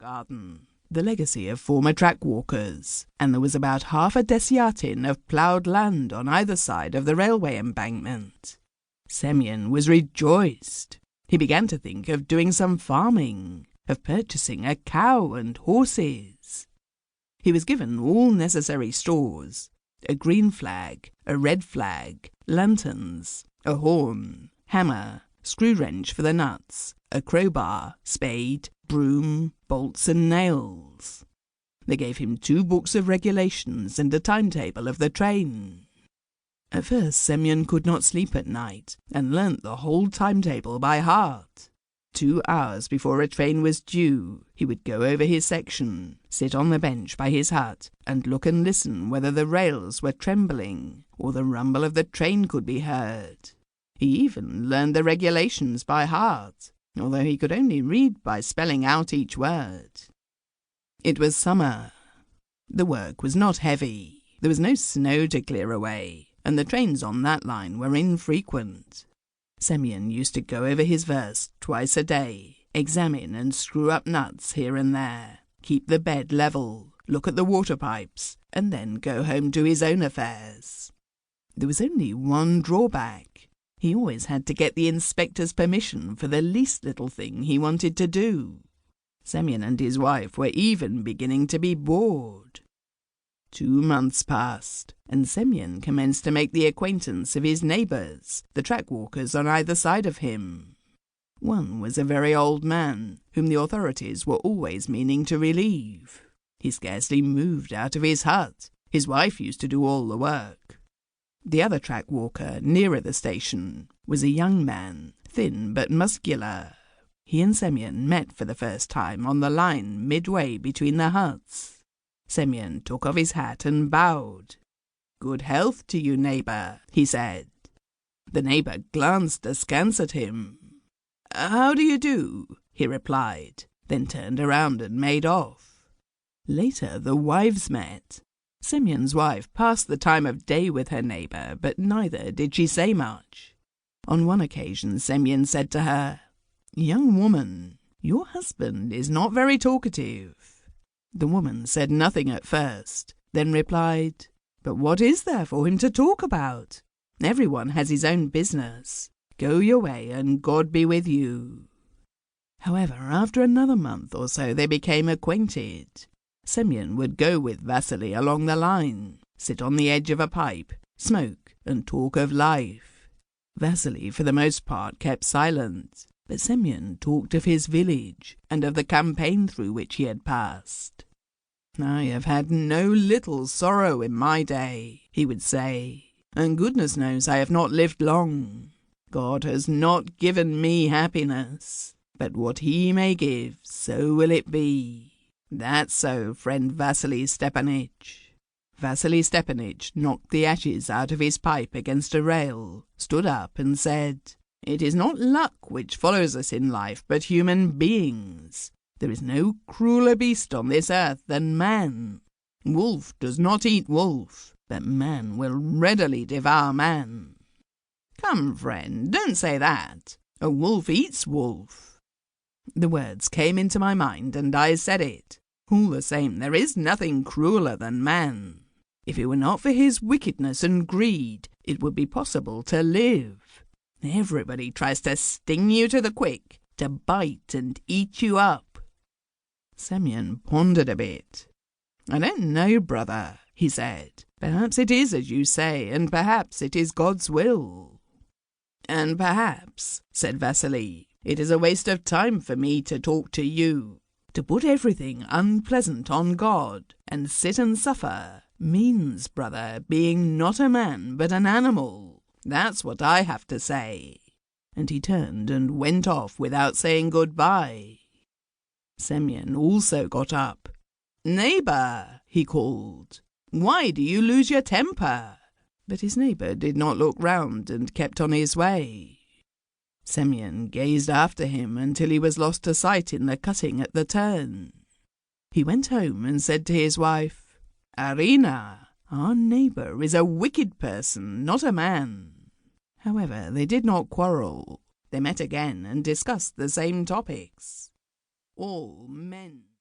garden, the legacy of former track walkers, and there was about half a desyatin of ploughed land on either side of the railway embankment. Semyon was rejoiced. He began to think of doing some farming, of purchasing a cow and horses. He was given all necessary stores, a green flag, a red flag, lanterns, a horn, hammer, screw wrench for the nuts, a crowbar, spade, broom, bolts and nails. They gave him 2 books of regulations and a timetable of the train. At first Semyon could not sleep at night, and learnt the whole timetable by heart. 2 hours before a train was due, he would go over his section, sit on the bench by his hut, and look and listen whether the rails were trembling, or the rumble of the train could be heard. He even learned the regulations by heart, although he could only read by spelling out each word. It was summer. The work was not heavy. There was no snow to clear away, and the trains on that line were infrequent. Semyon used to go over his verse twice a day, examine and screw up nuts here and there, keep the bed level, look at the water pipes, and then go home to his own affairs. There was only one drawback. He always had to get the inspector's permission for the least little thing he wanted to do. Semyon and his wife were even beginning to be bored. 2 months passed, and Semyon commenced to make the acquaintance of his neighbours, the track walkers on either side of him. One was a very old man, whom the authorities were always meaning to relieve. He scarcely moved out of his hut. His wife used to do all the work. The other track walker, nearer the station, was a young man, thin but muscular. He and Semyon met for the first time on the line midway between the huts. Semyon took off his hat and bowed. "Good health to you, neighbour," he said. The neighbour glanced askance at him. "How do you do?" he replied, then turned around and made off. Later the wives met. Semyon's wife passed the time of day with her neighbour, but neither did she say much. On one occasion Semyon said to her, "Young woman, your husband is not very talkative." The woman said nothing at first, then replied, "But what is there for him to talk about? Everyone has his own business. Go your way, and God be with you." However, after another month or so they became acquainted. Semyon would go with Vasily along the line, sit on the edge of a pipe, smoke, and talk of life. Vasily, for the most part, kept silent, but Semyon talked of his village and of the campaign through which he had passed. "I have had no little sorrow in my day," he would say, "and goodness knows I have not lived long. God has not given me happiness, but what he may give, so will it be. That's so, friend Vasily Stepanych." Vasily Stepanych knocked the ashes out of his pipe against a rail, stood up and said, "It is not luck which follows us in life, but human beings. There is no crueler beast on this earth than man. Wolf does not eat wolf, but man will readily devour man." "Come, friend, don't say that. A wolf eats wolf." The words came into my mind, and I said it. All the same, there is nothing crueler than man. If it were not for his wickedness and greed, it would be possible to live. Everybody tries to sting you to the quick, to bite and eat you up. Semyon pondered a bit. "I don't know, brother," he said. "Perhaps it is as you say, and perhaps it is God's will." "And perhaps," said Vasily, "it is a waste of time for me to talk to you. To put everything unpleasant on God and sit and suffer means, brother, being not a man but an animal. That's what I have to say." And he turned and went off without saying goodbye. Semyon also got up. "Neighbour," he called, "why do you lose your temper?" But his neighbour did not look round and kept on his way. Semyon gazed after him until he was lost to sight in the cutting at the turn. He went home and said to his wife, "Arina, our neighbour is a wicked person, not a man." However, they did not quarrel. They met again and discussed the same topics. All men.